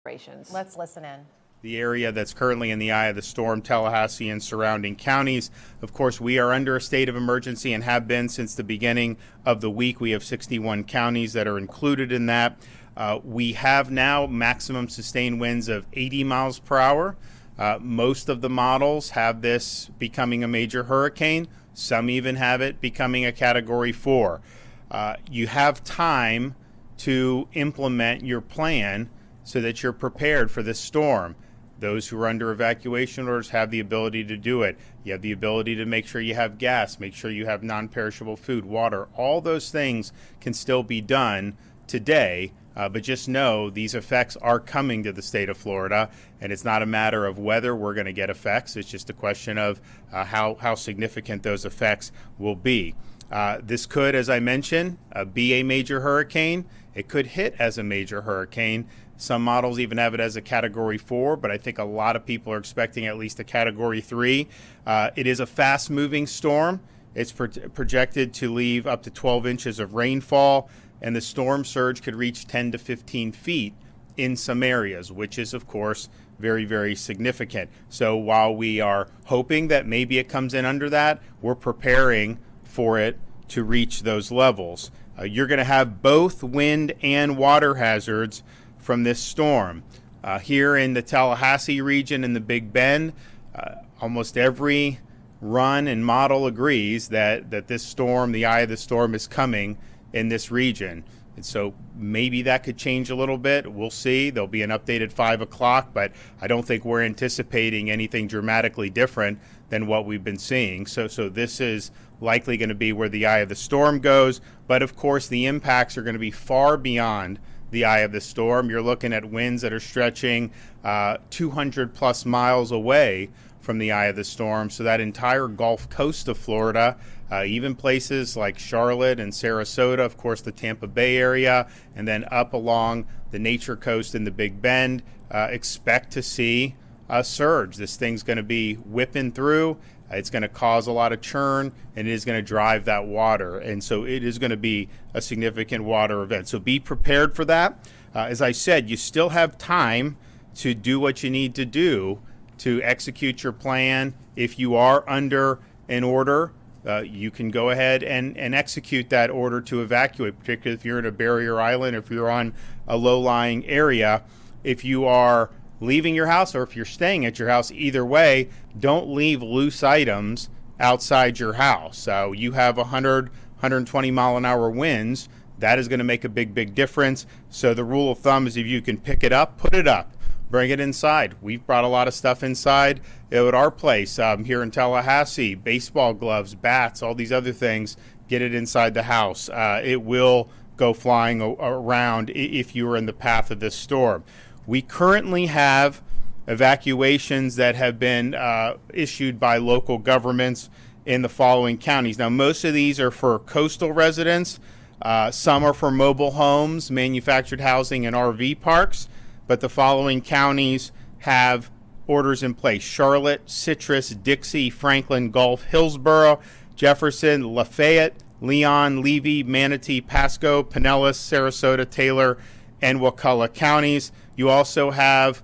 Let's listen in. The area that's currently in the eye of the storm, Tallahassee and surrounding counties. Of course, we are under a state of emergency and have been since the beginning of the week. We have 61 counties that are included in that. We have now maximum sustained winds of 80 miles per hour. Most of the models have this becoming a major hurricane. Some even have it becoming a Category 4. You have time to implement your plan so that you're prepared for this storm. Those who are under evacuation orders have the ability to do it. You have the ability to make sure you have gas, make sure you have non-perishable food, water. All those things can still be done today, but just know these effects are coming to the state of Florida, and it's not a matter of whether we're going to get effects. It's just a question of how significant those effects will be. This could, as I mentioned, be a major hurricane. It could hit as a major hurricane. Some models even have it as a Category 4, but I think a lot of people are expecting at least a Category 3. It is a fast-moving storm. It's projected to leave up to 12 inches of rainfall, and the storm surge could reach 10 to 15 feet in some areas, which is, of course, very, very significant. So while we are hoping that maybe it comes in under that, we're preparing for it to reach those levels. You're going to have both wind and water hazards from this storm. Here in the Tallahassee region in the Big Bend, almost every run and model agrees that this storm, the eye of the storm, is coming in this region. And so maybe that could change a little bit. We'll see. There'll be an update at 5 o'clock, but I don't think we're anticipating anything dramatically different than what we've been seeing. So this is likely going to be where the eye of the storm goes. But of course, the impacts are going to be far beyond the eye of the storm. You're looking at winds that are stretching 200 plus miles away from the eye of the storm. So that entire Gulf Coast of Florida, even places like Charlotte and Sarasota, of course the Tampa Bay area, and then up along the Nature Coast in the Big Bend, expect to see a surge. This thing's going to be whipping through. It's going to cause a lot of churn, and it is going to drive that water. And so it is going to be a significant water event. So be prepared for that. As I said, you still have time to do what you need to do to execute your plan. If you are under an order, you can go ahead and execute that order to evacuate, particularly if you're in a barrier island, if you're on a low-lying area. If you are leaving your house or if you're staying at your house, either way, don't leave loose items outside your house. So you have 100, 120 mile an hour winds. That is going to make a big difference. So the rule of thumb is if you can pick it up, put it up, bring it inside. We've brought a lot of stuff inside at our place here in Tallahassee, baseball gloves, bats, all these other things. Get it inside the house. It will go flying around if you are in the path of this storm. We currently have evacuations that have been issued by local governments in the following counties. Now, most of these are for coastal residents. Some are for mobile homes, manufactured housing, and RV parks. But the following counties have orders in place: Charlotte, Citrus, Dixie, Franklin, Gulf, Hillsborough, Jefferson, Lafayette, Leon, Levy, Manatee, Pasco, Pinellas, Sarasota, Taylor, and Wakulla counties. You also have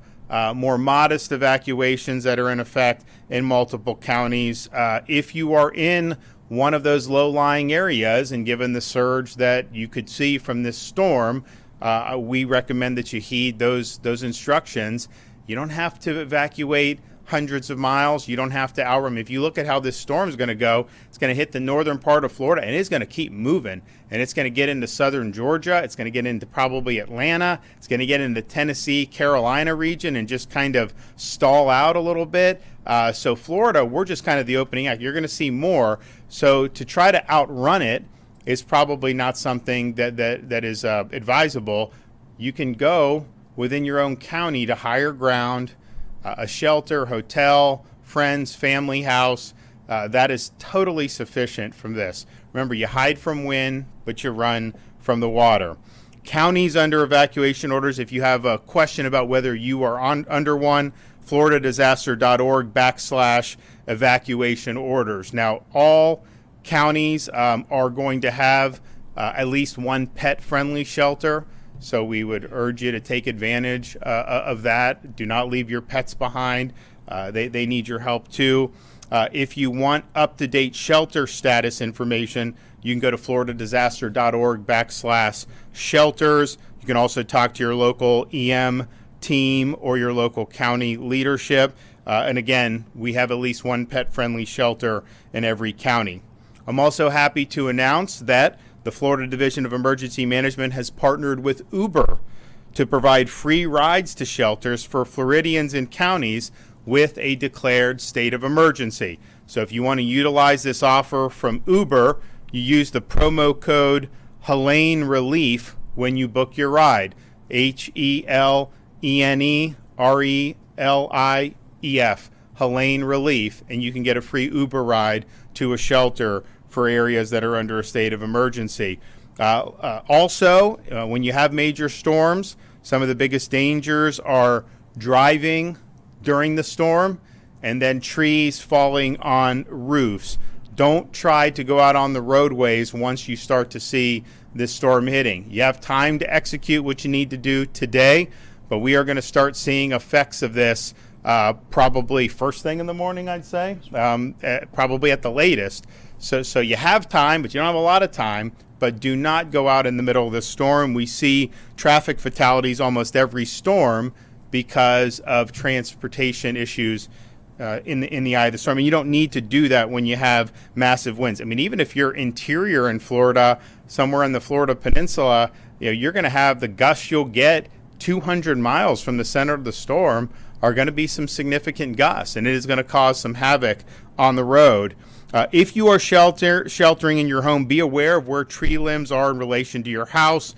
more modest evacuations that are in effect in multiple counties. If you are in one of those low-lying areas, and given the surge that you could see from this storm, we recommend that you heed those instructions. You don't have to evacuate hundreds of miles. You don't have to outrun. If you look at how this storm is going to go, it's going to hit the northern part of Florida, and it's going to keep moving. And it's going to get into southern Georgia. It's going to get into probably Atlanta. It's going to get into Tennessee, Carolina region, and just kind of stall out a little bit. So Florida, we're just kind of the opening act. You're going to see more. So to try to outrun it is probably not something that is advisable. You can go within your own county to higher ground, a shelter, hotel, friends, family house. That is totally sufficient from this. Remember, you hide from wind, but you run from the water. Counties under evacuation orders, if you have a question about whether you are under one, floridadisaster.org/evacuation orders. Now, all counties are going to have at least one pet-friendly shelter. So we would urge you to take advantage of that. Do not leave your pets behind. They need your help too. If you want up-to-date shelter status information, you can go to floridadisaster.org/shelters. You can also talk to your local EM team or your local county leadership. And again, we have at least one pet-friendly shelter in every county. I'm also happy to announce that the Florida Division of Emergency Management has partnered with Uber to provide free rides to shelters for Floridians in counties with a declared state of emergency. So if you want to utilize this offer from Uber, you use the promo code Helene Relief when you book your ride. HELENERELIEF, Helene Relief, and you can get a free Uber ride to a shelter for areas that are under a state of emergency. Also, when you have major storms, some of the biggest dangers are driving during the storm and then trees falling on roofs. Don't try to go out on the roadways once you start to see this storm hitting. You have time to execute what you need to do today, but we are going to start seeing effects of this probably first thing in the morning, I'd say, probably at the latest. So you have time, but you don't have a lot of time. But do not go out in the middle of this storm. We see traffic fatalities almost every storm because of transportation issues in the eye of the storm. And you don't need to do that when you have massive winds. I mean, even if you're interior in Florida, somewhere in the Florida Peninsula, you're going to have the gusts you'll get 200 miles from the center of the storm are going to be some significant gusts, and it is going to cause some havoc on the road. If you are sheltering in your home, be aware of where tree limbs are in relation to your house.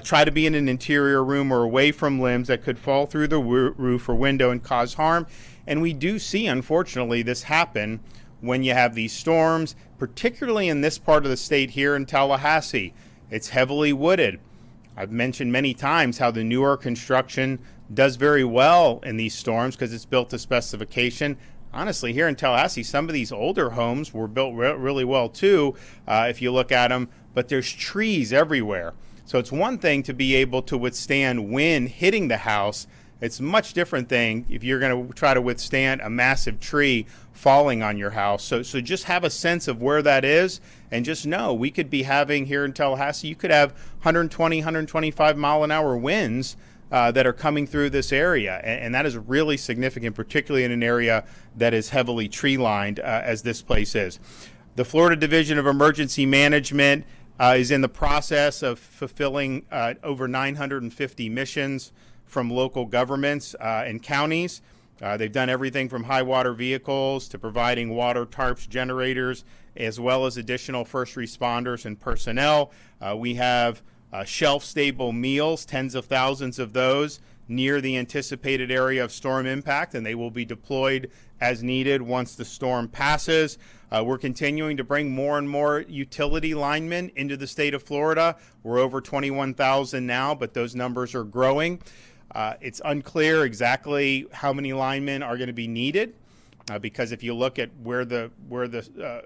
Try to be in an interior room or away from limbs that could fall through the roof or window and cause harm. And we do see, unfortunately, this happen when you have these storms, particularly in this part of the state here in Tallahassee. It's heavily wooded. I've mentioned many times how the newer construction does very well in these storms because it's built to specification. Honestly, here in Tallahassee, some of these older homes were built really well too, if you look at them, but there's trees everywhere. So it's one thing to be able to withstand wind hitting the house. It's a much different thing if you're going to try to withstand a massive tree falling on your house. So just have a sense of where that is, and just know we could be having here in Tallahassee, you could have 120, 125 mile an hour winds that are coming through this area. And that is really significant, particularly in an area that is heavily tree lined as this place is. The Florida Division of Emergency Management is in the process of fulfilling over 950 missions from local governments and counties. They've done everything from high water vehicles to providing water tarps, generators, as well as additional first responders and personnel. We have shelf-stable meals, tens of thousands of those near the anticipated area of storm impact, and they will be deployed as needed once the storm passes. We're continuing to bring more and more utility linemen into the state of Florida. We're over 21,000 now, but those numbers are growing. It's unclear exactly how many linemen are going to be needed because if you look at where the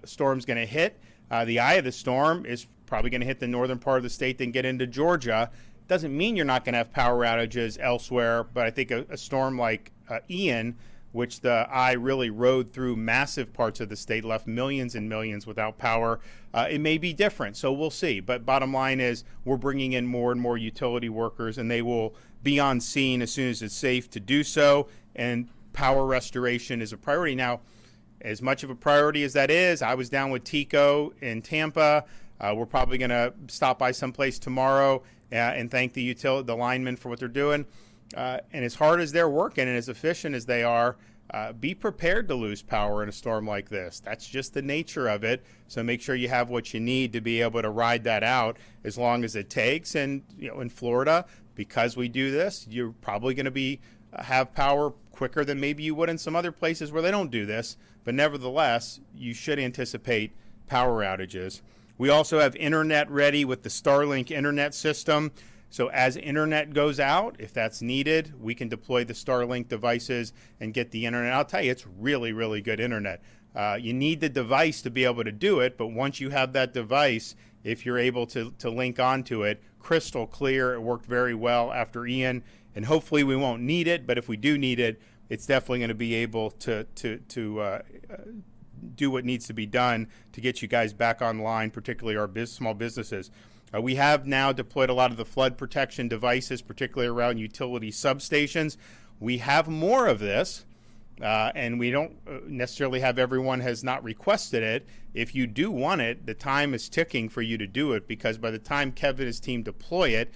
storm's going to hit, the eye of the storm is probably going to hit the northern part of the state, then get into Georgia. Doesn't mean you're not going to have power outages elsewhere, but I think a storm like Ian, which the eye really rode through massive parts of the state, left millions and millions without power, it may be different. So we'll see. But bottom line is we're bringing in more and more utility workers, and they will be on scene as soon as it's safe to do so. And power restoration is a priority. Now, as much of a priority as that is, I was down with TECO in Tampa. We're probably going to stop by someplace tomorrow and thank the linemen for what they're doing. And as hard as they're working and as efficient as they are, be prepared to lose power in a storm like this. That's just the nature of it. So make sure you have what you need to be able to ride that out as long as it takes. And in Florida, because we do this, you're probably going to have power quicker than maybe you would in some other places where they don't do this. But nevertheless, you should anticipate power outages. We also have internet ready with the Starlink internet system. So as internet goes out, if that's needed, we can deploy the Starlink devices and get the internet. I'll tell you, it's really, really good internet. You need the device to be able to do it, but once you have that device, if you're able to link onto it, crystal clear. It worked very well after Ian, and hopefully we won't need it, but if we do need it, it's definitely going to be able to do what needs to be done to get you guys back online, particularly our small businesses. We have now deployed a lot of the flood protection devices, particularly around utility substations. We have more of this, and we don't necessarily have everyone has not requested it. If you do want it, the time is ticking for you to do it, because by the time Kevin and his team deploy it,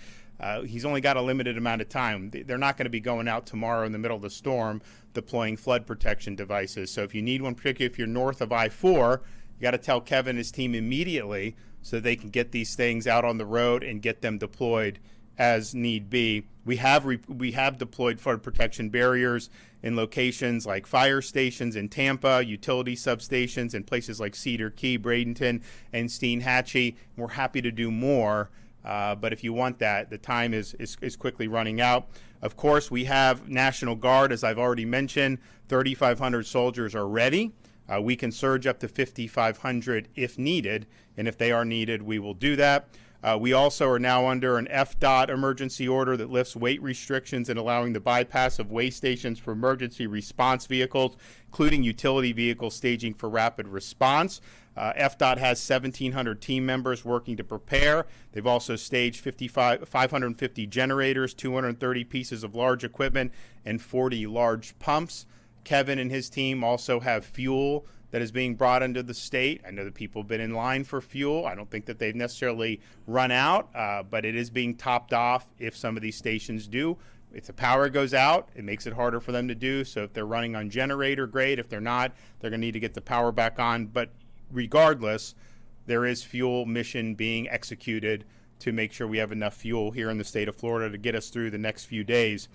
he's only got a limited amount of time. They're not going to be going out tomorrow in the middle of the storm deploying flood protection devices. So if you need one, particularly if you're north of I-4, you got to tell Kevin and his team immediately so they can get these things out on the road and get them deployed as need be. We have deployed flood protection barriers in locations like fire stations in Tampa, utility substations in places like Cedar Key, Bradenton, and Steinhatchee. We're happy to do more, but if you want that, the time is quickly running out. Of course, we have National Guard, as I've already mentioned. 3,500 soldiers are ready. We can surge up to 5,500 if needed, and if they are needed, we will do that. We also are now under an FDOT emergency order that lifts weight restrictions and allowing the bypass of weigh stations for emergency response vehicles, including utility vehicles staging for rapid response. FDOT has 1,700 team members working to prepare. They've also staged 550 generators, 230 pieces of large equipment, and 40 large pumps. Kevin and his team also have fuel that is being brought into the state. I know that people have been in line for fuel. I don't think that they've necessarily run out, but it is being topped off if some of these stations do. If the power goes out, it makes it harder for them to do. So if they're running on generator, great. If they're not, they're going to need to get the power back on. But regardless, there is fuel mission being executed to make sure we have enough fuel here in the state of Florida to get us through the next few days.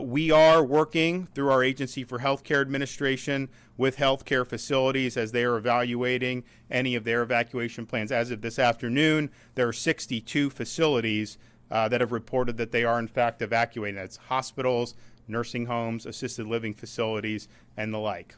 We are working through our Agency for Healthcare Administration with healthcare facilities as they are evaluating any of their evacuation plans. As of this afternoon, there are 62 facilities that have reported that they are in fact evacuating. That's hospitals, nursing homes, assisted living facilities, and the like.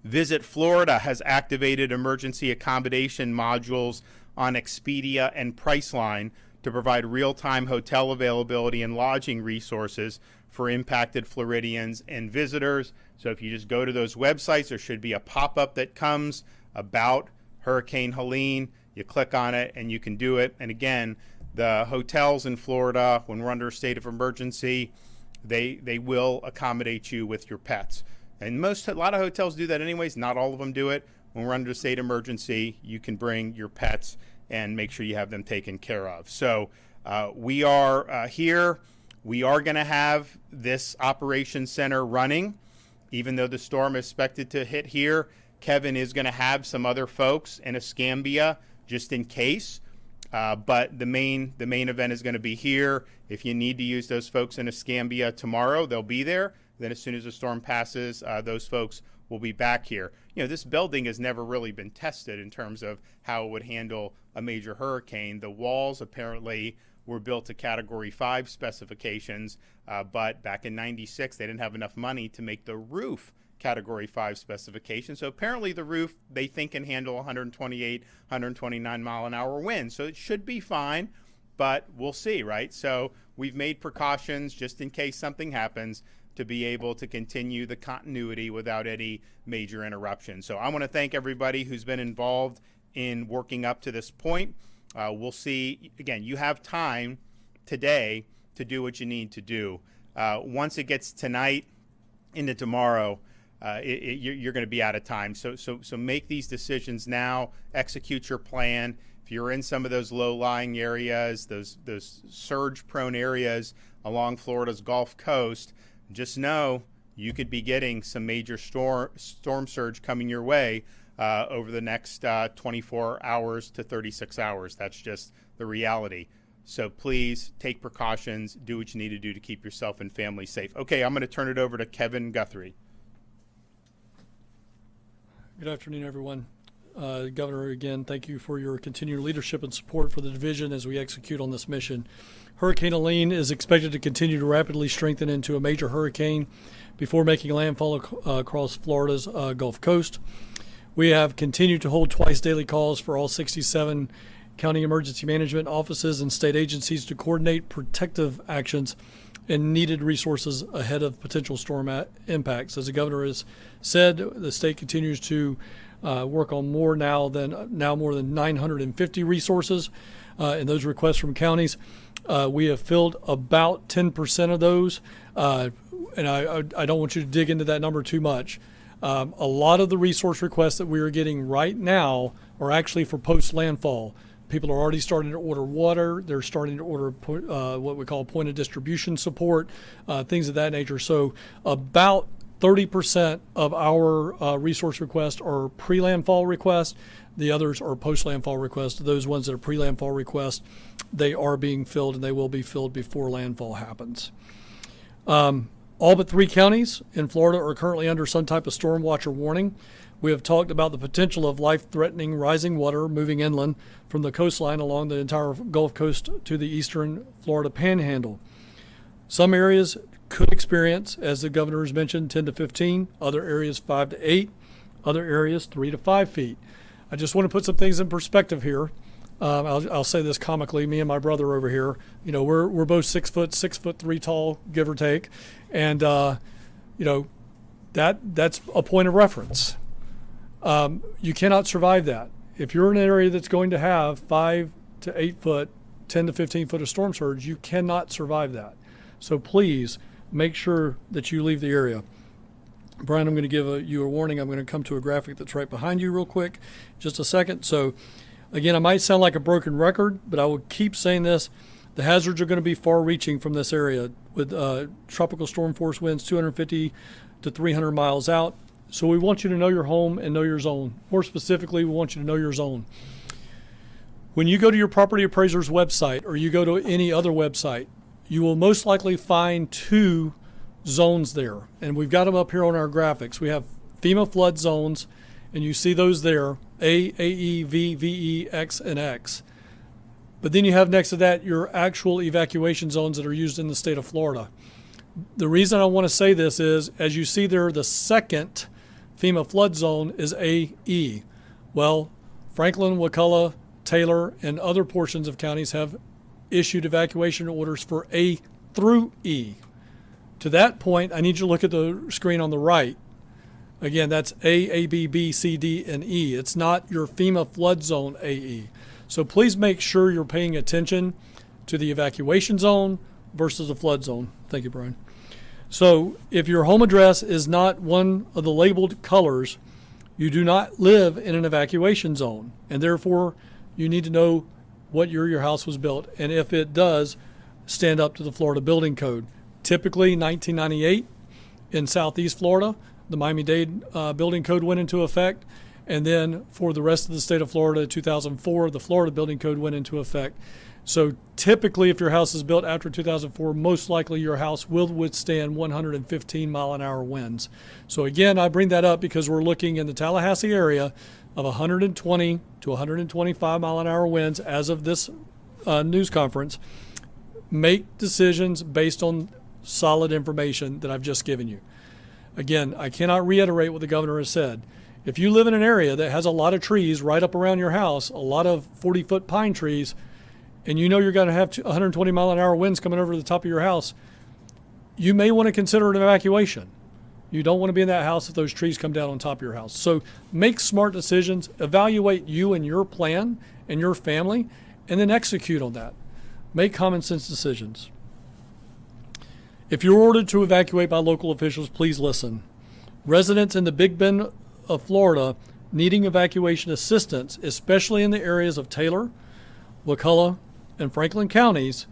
Visit Florida has activated emergency accommodation modules on Expedia and Priceline to provide real-time hotel availability and lodging resources for impacted Floridians and visitors. So if you just go to those websites, there should be a pop-up that comes about Hurricane Helene. You click on it and you can do it. And again, the hotels in Florida, when we're under a state of emergency, they will accommodate you with your pets. And a lot of hotels do that anyways. Not all of them do it. When we're under a state emergency, you can bring your pets and make sure you have them taken care of. So we are here. We are going to have this operations center running, even though the storm is expected to hit here. Kevin is going to have some other folks in Escambia just in case. But the main event is going to be here. If you need to use those folks in Escambia tomorrow, they'll be there. Then as soon as the storm passes, those folks will be back here. You know, this building has never really been tested in terms of how it would handle a major hurricane. The walls apparently were built to Category 5 specifications, but back in '96, they didn't have enough money to make the roof Category 5 specification. So apparently the roof, they think, can handle 128, 129 mile an hour winds. So it should be fine, but we'll see, right? So we've made precautions just in case something happens to be able to continue the continuity without any major interruption. So I want to thank everybody who's been involved in working up to this point. We'll see. Again, you have time today to do what you need to do. Once it gets tonight into tomorrow, you're going to be out of time. So make these decisions now. Execute your plan. If you're in some of those low-lying areas, those surge-prone areas along Florida's Gulf Coast, just know you could be getting some major storm surge coming your way over the next 24 hours to 36 hours. That's just the reality. So please take precautions, do what you need to do to keep yourself and family safe. Okay, I'm going to turn it over to Kevin Guthrie. Good afternoon, everyone. Governor, again, thank you for your continued leadership and support for the division as we execute on this mission. Hurricane Helene is expected to continue to rapidly strengthen into a major hurricane before making landfall across Florida's Gulf Coast. We have continued to hold twice daily calls for all 67 county emergency management offices and state agencies to coordinate protective actions and needed resources ahead of potential storm impacts. As the governor has said, the state continues to work on more than 950 resources in those requests from counties. We have filled about 10% of those, and I don't want you to dig into that number too much. A lot of the resource requests that we are getting right now are actually for post-landfall. People are already starting to order water. They're starting to order what we call point of distribution support, things of that nature. So about 30% of our resource requests are pre-landfall requests. The others are post-landfall requests. Those ones that are pre-landfall requests, they are being filled, and they will be filled before landfall happens. All but 3 counties in Florida are currently under some type of storm watch or warning. We have talked about the potential of life-threatening rising water moving inland from the coastline along the entire Gulf Coast to the eastern Florida panhandle. Some areas could experience, as the governor has mentioned, 10 to 15, other areas 5 to 8, other areas 3 to 5 feet. I just want to put some things in perspective here. I'll say this comically, me and my brother over here, you know, we're both 6 foot, 6'3" tall, give or take. And, you know, that's a point of reference. You cannot survive that. If you're in an area that's going to have 5 to 8 foot, 10 to 15 foot of storm surge, you cannot survive that. So please make sure that you leave the area. Brian, I'm going to give you a warning. I'm going to come to a graphic that's right behind you real quick, just a second. So again, I might sound like a broken record, but I will keep saying this. The hazards are going to be far-reaching from this area with tropical storm force winds 250 to 300 miles out. So we want you to know your home and know your zone. More specifically, we want you to know your zone. When you go to your property appraiser's website or you go to any other website, you will most likely find 2 zones there. And we've got them up here on our graphics. We have FEMA flood zones, and you see those there, A, AE, V, VE, X, and X. But then you have next to that your actual evacuation zones that are used in the state of Florida. The reason I want to say this is, as you see there, the second FEMA flood zone is AE. Well, Franklin, Wakulla, Taylor, and other portions of counties have issued evacuation orders for A through E. To that point, I need you to look at the screen on the right. Again, that's A, B, B, C, D, and E. It's not your FEMA flood zone AE. So please make sure you're paying attention to the evacuation zone versus the flood zone. Thank you, Brian. So if your home address is not one of the labeled colors, you do not live in an evacuation zone, and therefore you need to know what year your house was built, and if it does, stand up to the Florida Building Code. Typically 1998 in Southeast Florida, the Miami-Dade Building Code went into effect, and then for the rest of the state of Florida, 2004, the Florida Building Code went into effect. So typically, if your house is built after 2004, most likely your house will withstand 115 mile an hour winds. So again, I bring that up because we're looking in the Tallahassee area of 120 to 125 mile an hour winds as of this news conference. Make decisions based on solid information that I've just given you. Again, I cannot reiterate what the governor has said. If you live in an area that has a lot of trees right up around your house, a lot of 40-foot pine trees, and you know you're going to have 120 mile an hour winds coming over the top of your house, you may want to consider an evacuation. You don't want to be in that house if those trees come down on top of your house. So make smart decisions, evaluate you and your plan and your family, and then execute on that. Make common sense decisions. If you're ordered to evacuate by local officials, please listen. Residents in the Big Bend of Florida needing evacuation assistance, especially in the areas of Taylor, Wakulla, and Franklin counties,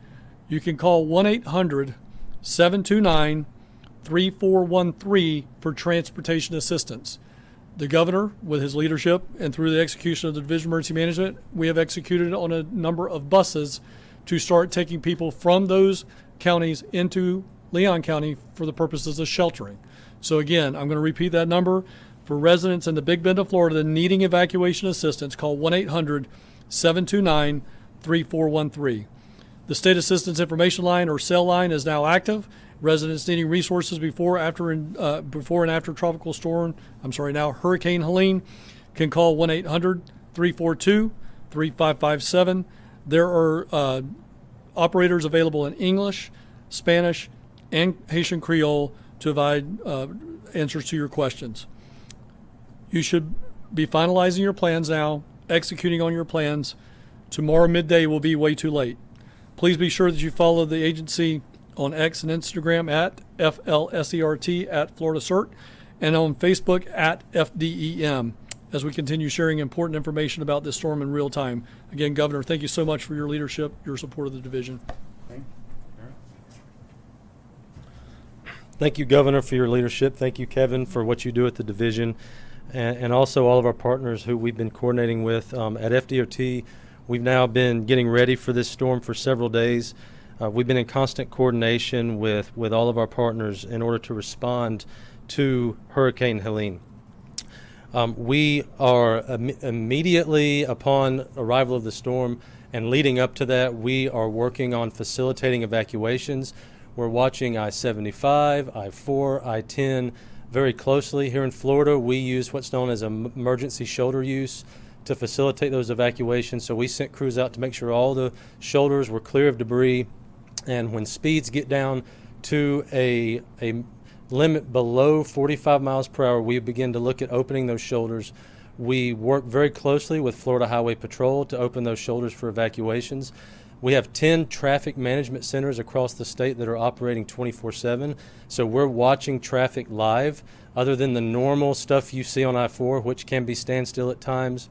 you can call 1-800-729-3413 for transportation assistance. The governor, with his leadership and through the execution of the Division of Emergency Management, we have executed on a number of buses to start taking people from those counties into Leon County for the purposes of sheltering. So again, I'm going to repeat that number. For residents in the Big Bend of Florida needing evacuation assistance, call 1-800-729-3413. The State Assistance Information Line or cell line is now active. Residents needing resources before and after Hurricane Helene can call 1-800-342 3557. There are operators available in English, Spanish, and Haitian Creole to provide answers to your questions. You should be finalizing your plans now, executing on your plans. Tomorrow midday will be way too late. Please be sure that you follow the agency on X and Instagram at FLSERT at Florida CERT and on Facebook at FDEM as we continue sharing important information about this storm in real time. Again, Governor, thank you so much for your leadership, your support of the division. Thank you, Governor, for your leadership. Thank you, Kevin, for what you do at the division, and also all of our partners who we've been coordinating with. At FDOT, we've now been getting ready for this storm for several days. We've been in constant coordination with all of our partners in order to respond to Hurricane Helene. We are immediately upon arrival of the storm and leading up to that, we are working on facilitating evacuations. We're watching I-75, I-4, I-10 very closely. Here in Florida, we use what's known as emergency shoulder use to facilitate those evacuations. So we sent crews out to make sure all the shoulders were clear of debris. And when speeds get down to a limit below 45 miles per hour, we begin to look at opening those shoulders. We work very closely with Florida Highway Patrol to open those shoulders for evacuations. We have 10 traffic management centers across the state that are operating 24/7. So we're watching traffic live. Other than the normal stuff you see on I-4, which can be standstill at times,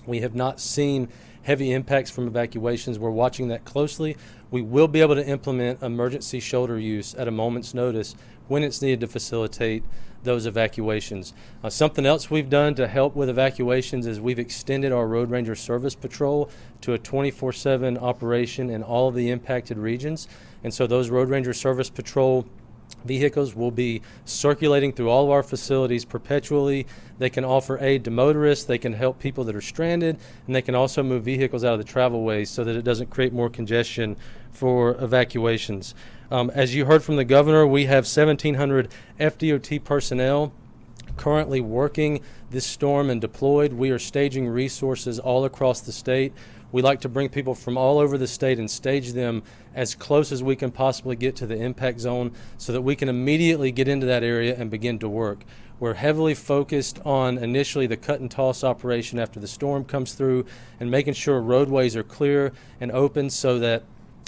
we have not seen heavy impacts from evacuations. We're watching that closely. We will be able to implement emergency shoulder use at a moment's notice when it's needed to facilitate those evacuations. Something else we've done to help with evacuations is we've extended our Road Ranger Service Patrol to a 24/7 operation in all of the impacted regions. And so those Road Ranger Service Patrol vehicles will be circulating through all of our facilities perpetually. They can offer aid to motorists, they can help people that are stranded, and they can also move vehicles out of the travel ways so that it doesn't create more congestion for evacuations. As you heard from the governor, we have 1,700 FDOT personnel currently working this storm and deployed. We are staging resources all across the state. We like to bring people from all over the state and stage them as close as we can possibly get to the impact zone so that we can immediately get into that area and begin to work. We're heavily focused on initially the cut and toss operation after the storm comes through and making sure roadways are clear and open so that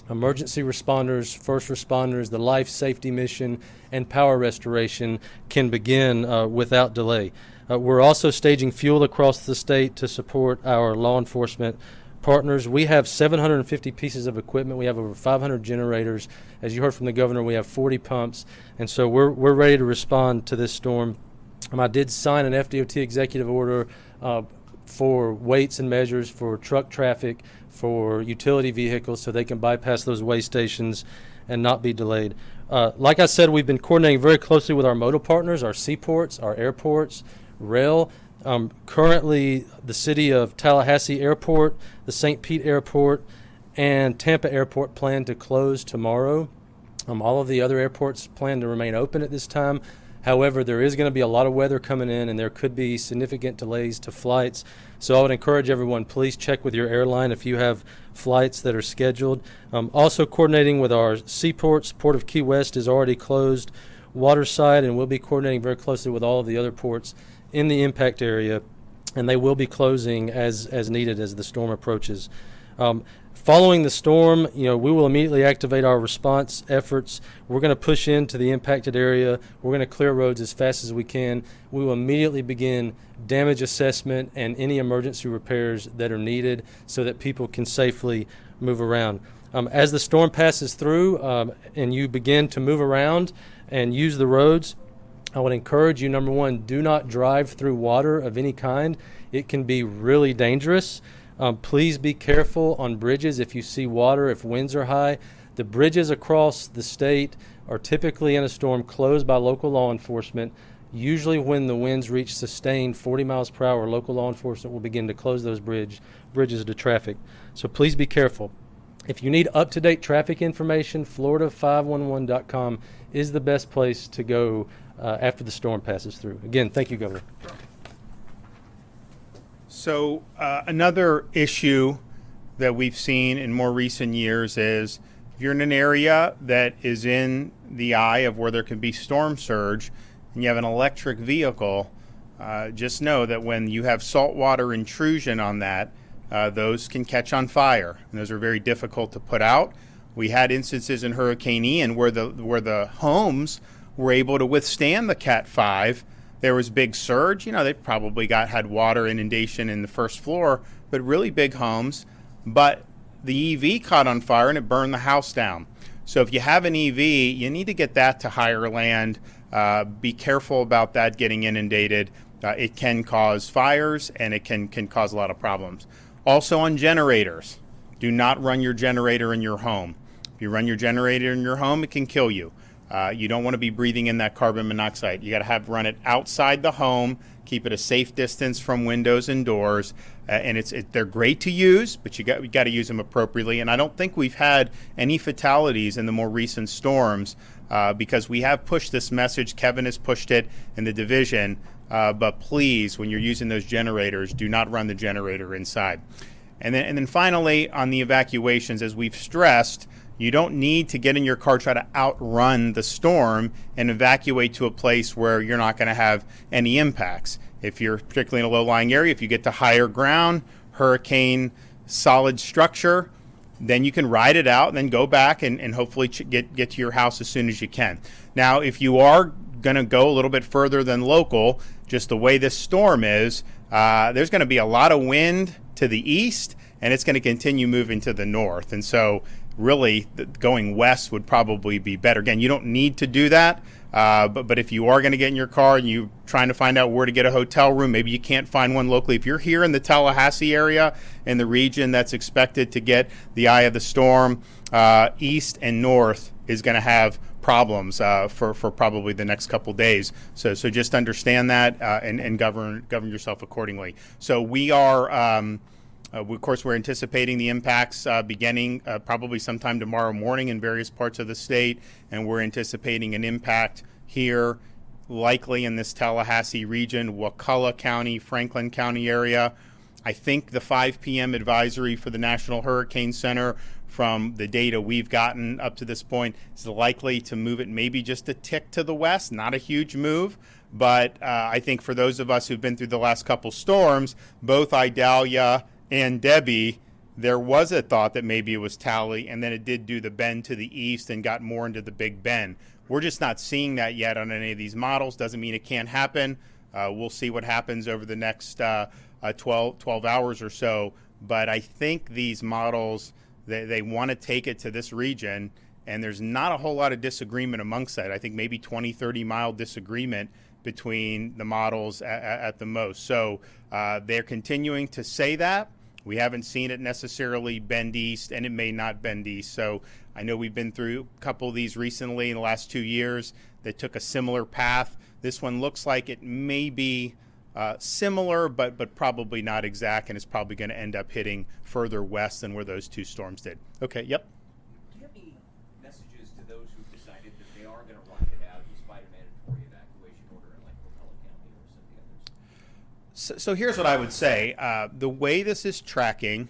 emergency responders, first responders, the life safety mission, and power restoration can begin without delay. We're also staging fuel across the state to support our law enforcement partners. We have 750 pieces of equipment. We have over 500 generators. As you heard from the governor, we have 40 pumps, and so we're ready to respond to this storm. I did sign an FDOT executive order for weights and measures for truck traffic, for utility vehicles, so they can bypass those weigh stations and not be delayed. Like I said, we've been coordinating very closely with our modal partners, our seaports, our airports, rail. Currently, the city of Tallahassee Airport, the St. Pete Airport, and Tampa Airport plan to close tomorrow. All of the other airports plan to remain open at this time. However, there is going to be a lot of weather coming in, and there could be significant delays to flights. So I would encourage everyone, please check with your airline if you have flights that are scheduled. Also coordinating with our seaports. Port of Key West is already closed, Waterside, and we'll be coordinating very closely with all of the other ports in the impact area, and they will be closing as needed as the storm approaches. Following the storm, we will immediately activate our response efforts. We're going to push into the impacted area. We're going to clear roads as fast as we can. We will immediately begin damage assessment and any emergency repairs that are needed so that people can safely move around. As the storm passes through and you begin to move around and use the roads, I would encourage you, number one, do not drive through water of any kind. It can be really dangerous. Please be careful on bridges if you see water, if winds are high. The bridges across the state are typically in a storm closed by local law enforcement. Usually when the winds reach sustained 40 miles per hour, local law enforcement will begin to close those bridges to traffic. So please be careful. If you need up-to-date traffic information, Florida511.com is the best place to go after the storm passes through. Again, thank you, Governor. So another issue that we've seen in more recent years is if you're in an area that is in the eye of where there can be storm surge and you have an electric vehicle, just know that when you have saltwater intrusion on that, those can catch on fire, and those are very difficult to put out. We had instances in Hurricane Ian where the homes were able to withstand the Cat 5. There was big surge. They probably had water inundation in the first floor, but really big homes. But the EV caught on fire and it burned the house down. So if you have an EV, you need to get that to higher land. Be careful about that getting inundated. It can cause fires and it can cause a lot of problems. Also on generators, do not run your generator in your home. If you run your generator in your home, it can kill you. You don't want to be breathing in that carbon monoxide. You got to run it outside the home, keep it a safe distance from windows and doors. And they're great to use, but you got to use them appropriately. And I don't think we've had any fatalities in the more recent storms because we have pushed this message. Kevin has pushed it in the division. But please, when you're using those generators, do not run the generator inside. And then finally, on the evacuations, as we've stressed, you don't need to get in your car, try to outrun the storm and evacuate to a place where you're not going to have any impacts. If you're particularly in a low-lying area, if you get to higher ground, hurricane solid structure, then you can ride it out and then go back and hopefully get to your house as soon as you can. Now, if you are going to go a little bit further than local, just the way this storm is, there's going to be a lot of wind to the east, and it's going to continue moving to the north. And so really going west would probably be better. Again, you don't need to do that, but if you are going to get in your car and you're trying to find out where to get a hotel room, maybe you can't find one locally. If you're here in the Tallahassee area, in the region that's expected to get the eye of the storm, east and north is going to have problems for probably the next couple days. So just understand that and govern yourself accordingly. So we are... of course, we're anticipating the impacts beginning probably sometime tomorrow morning in various parts of the state, and we're anticipating an impact here, likely in this Tallahassee region, Wakulla County, Franklin County area. I think the 5 p.m. advisory for the National Hurricane Center, from the data we've gotten up to this point, is likely to move it maybe just a tick to the west, not a huge move. But I think for those of us who've been through the last couple storms, both Idalia and Debbie, there was a thought that maybe it was Tally, and then it did do the bend to the east and got more into the Big Bend. We're just not seeing that yet on any of these models. Doesn't mean it can't happen. We'll see what happens over the next 12 hours or so. But I think these models, they want to take it to this region, and there's not a whole lot of disagreement amongst that. I think maybe 20, 30-mile disagreement between the models at the most. So they're continuing to say that. We haven't seen it necessarily bend east, and it may not bend east. So I know we've been through a couple of these recently in the last 2 years that took a similar path. This one looks like it may be similar, but probably not exact, and it's probably going to end up hitting further west than where those two storms did. Okay, yep. Do you have any messages to those who've decided that they are going to rock it out despite a mandatory evacuation order in like Wakulla County or some of the others? So here's what I would say. The way this is tracking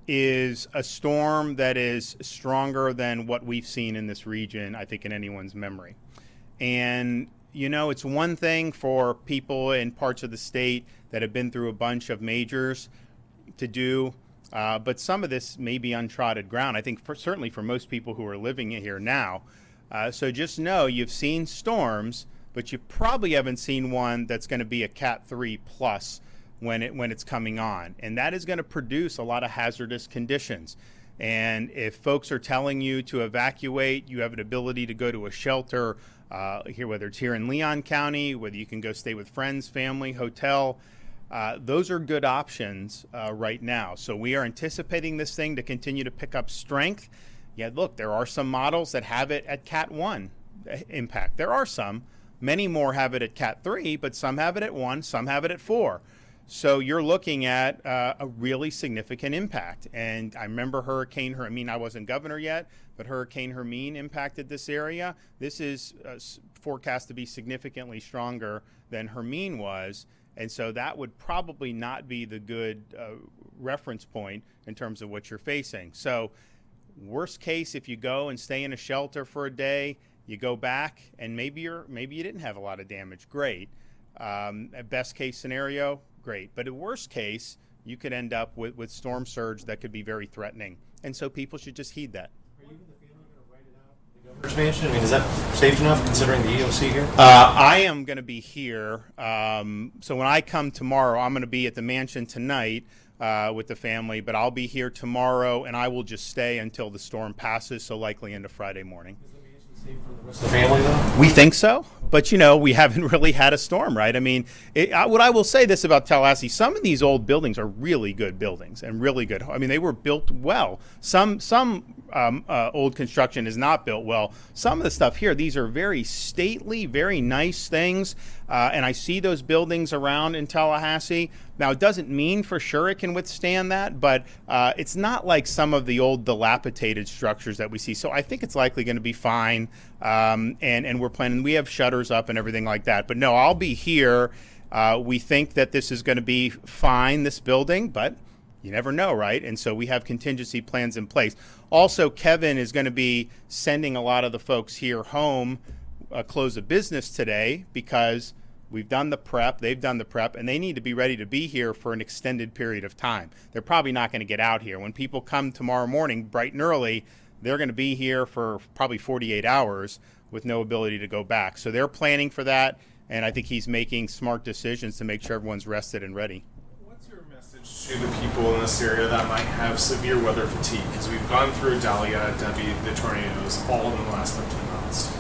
is a storm that is stronger than what we've seen in this region, I think, in anyone's memory. And, it's one thing for people in parts of the state that have been through a bunch of majors to do, but some of this may be untrodden ground, I think, certainly for most people who are living here now. So just know you've seen storms, but you probably haven't seen one that's going to be a Cat 3 plus when it's coming on. And that is going to produce a lot of hazardous conditions. And if folks are telling you to evacuate, you have an ability to go to a shelter here, whether it's here in Leon County, whether you can go stay with friends, family, hotel. Those are good options right now. So we are anticipating this thing to continue to pick up strength. Yeah, look, there are some models that have it at Cat 1 impact. There are some. Many more have it at Cat 3, but some have it at 1, some have it at 4. So you're looking at a really significant impact. And I remember Hurricane Hermine, I wasn't governor yet, but Hurricane Hermine impacted this area. This is forecast to be significantly stronger than Hermine was. And so that would probably not be the good reference point in terms of what you're facing. So worst case, if you go and stay in a shelter for a day, you go back and maybe you didn't have a lot of damage. Great. At best case scenario, great. But at worst case, you could end up with storm surge that could be very threatening. And so people should just heed that. Are you and the family going to write it out at the governor's mansion? I mean, is that safe enough considering the EOC here? I am going to be here. So when I come tomorrow, I'm going to be at the mansion tonight with the family, but I'll be here tomorrow, and I will just stay until the storm passes, so likely into Friday morning. Is the mansion safe for the rest of the family, though? We think so, but we haven't really had a storm, right? I mean, what I will say this about Tallahassee, some of these old buildings are really good buildings and really good. I mean, they were built well. Some old construction is not built well. Some of the stuff here, these are very stately, very nice things, and I see those buildings around in Tallahassee. Now, it doesn't mean for sure it can withstand that, but it's not like some of the old dilapidated structures that we see. So I think it's likely going to be fine, and we're planning. We have shutters up and everything like that. But no, I'll be here. We think that this is going to be fine, this building, but you never know, right? And so we have contingency plans in place. Also, Kevin is going to be sending a lot of the folks here home close of business today because we've done the prep, they've done the prep, and they need to be ready to be here for an extended period of time. They're probably not going to get out here. When people come tomorrow morning bright and early, they're going to be here for probably 48 hours with no ability to go back. So they're planning for that, and I think he's making smart decisions to make sure everyone's rested and ready. What's your message to the people in this area that might have severe weather fatigue? Because we've gone through Dahlia, Debbie, the tornadoes, all in the last 13 months.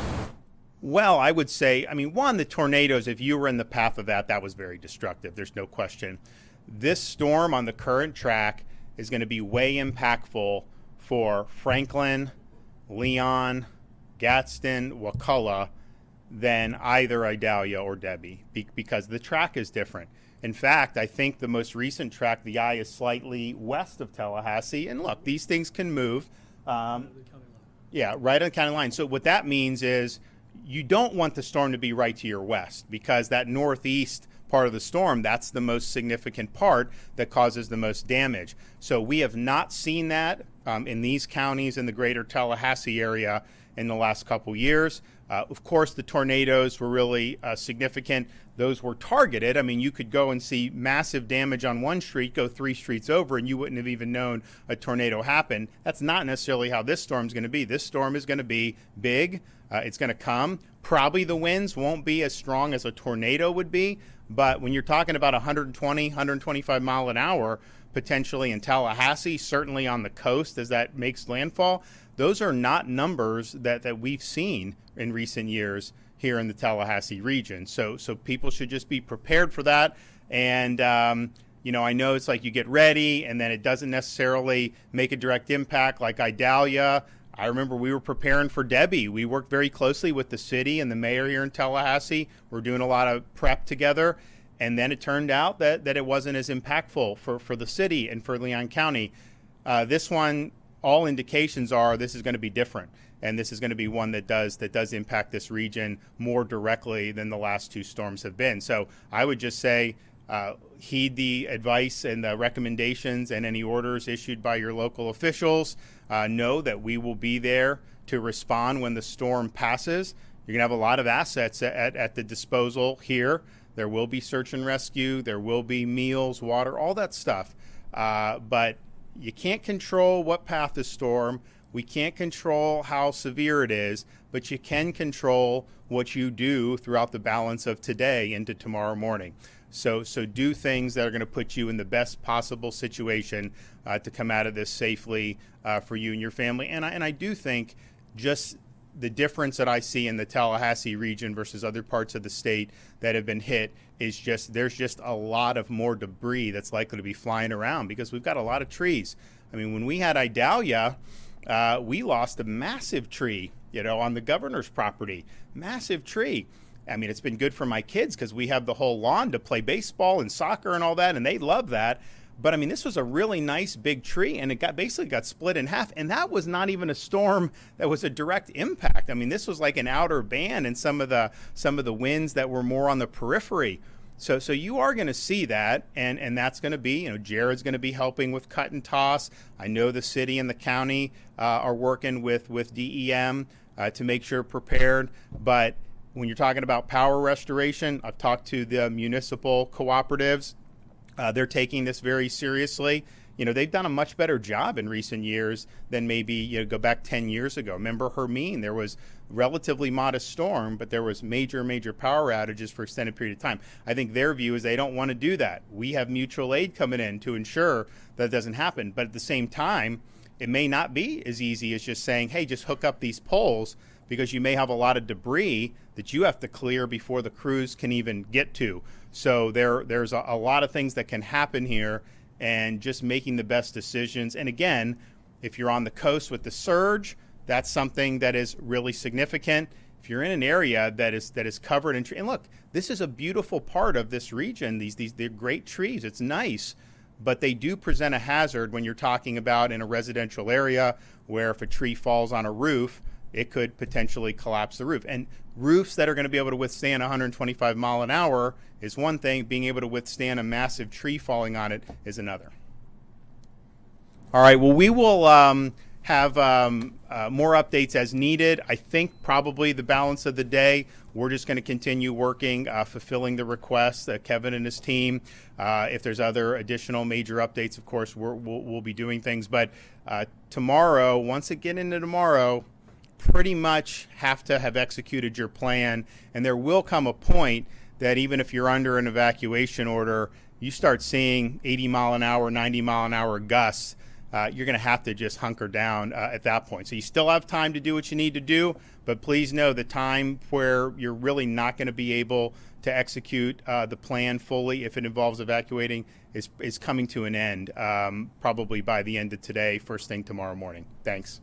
Well, I would say, one, the tornadoes, if you were in the path of that was very destructive. There's no question. This storm on the current track is going to be way impactful for Franklin, Leon, Gadsden, Wakulla than either Idalia or Debbie because the track is different. In fact, I think the most recent track, the eye is slightly west of Tallahassee. And look, these things can move. Yeah, right on the county line. So what that means is you don't want the storm to be right to your west because that northeast part of the storm, that's the most significant part that causes the most damage. So we have not seen that in these counties in the greater Tallahassee area in the last couple years. Of course, the tornadoes were really significant. Those were targeted. You could go and see massive damage on one street, go 3 streets over, and you wouldn't have even known a tornado happened. That's not necessarily how this storm's going to be. This storm is going to be big. It's going to come. Probably the winds won't be as strong as a tornado would be, but when you're talking about 120, 125 mile an hour, potentially in Tallahassee, certainly on the coast as that makes landfall, those are not numbers that we've seen in recent years here in the Tallahassee region. So people should just be prepared for that. And, I know it's like you get ready and then it doesn't necessarily make a direct impact like Idalia. I remember we were preparing for Debbie. We worked very closely with the city and the mayor here in Tallahassee. We're doing a lot of prep together. And then it turned out that it wasn't as impactful for the city and for Leon County. This one, all indications are this is going to be different. And this is going to be one that does impact this region more directly than the last 2 storms have been. So I would just say heed the advice and the recommendations and any orders issued by your local officials. Know that we will be there to respond when the storm passes. You're going to have a lot of assets at the disposal here. There will be search and rescue. There will be meals, water, all that stuff. But you can't control what path the storm. We can't control how severe it is, but you can control what you do throughout the balance of today into tomorrow morning. So do things that are going to put you in the best possible situation to come out of this safely for you and your family. And I do think just the difference that I see in the Tallahassee region versus other parts of the state that have been hit is just there's just a lot of more debris that's likely to be flying around because we've got a lot of trees. When we had Idalia, we lost a massive tree, on the governor's property, massive tree. It's been good for my kids because we have the whole lawn to play baseball and soccer and all that, and they love that. But this was a really nice big tree, and it basically got split in half. And that was not even a storm that was a direct impact. This was like an outer band and some of the winds that were more on the periphery. So you are going to see that, and that's going to be, Jared's going to be helping with cut and toss. I know the city and the county are working with DEM to make sure prepared. But when you're talking about power restoration, I've talked to the municipal cooperatives. They're taking this very seriously. They've done a much better job in recent years than maybe, go back 10 years ago. Remember Hermine, there was relatively modest storm, but there was major power outages for extended period of time. I think their view is they don't want to do that. We have mutual aid coming in to ensure that doesn't happen. But at the same time, it may not be as easy as just saying, hey, just hook up these poles, because you may have a lot of debris that you have to clear before the crews can even get to. So there's a lot of things that can happen here, and just making the best decisions. And again, if you're on the coast with the surge, that's something that is really significant. If you're in an area that is covered in trees, and look, this is a beautiful part of this region. They're great trees. It's nice, but they do present a hazard when you're talking about in a residential area where if a tree falls on a roof, it could potentially collapse the roof. And roofs that are going to be able to withstand 125 mile an hour is one thing. Being able to withstand a massive tree falling on it is another. All right, well, we will have more updates as needed. I think probably the balance of the day, we're just going to continue working, fulfilling the requests that Kevin and his team. If there's other additional major updates, of course, we'll be doing things. But tomorrow, once it get into tomorrow, pretty much have to have executed your plan. And there will come a point that even if you're under an evacuation order, you start seeing 80 mile an hour, 90 mile an hour gusts. You're going to have to just hunker down at that point. So you still have time to do what you need to do, but please know the time where you're really not going to be able to execute the plan fully if it involves evacuating is coming to an end, probably by the end of today, first thing tomorrow morning. Thanks.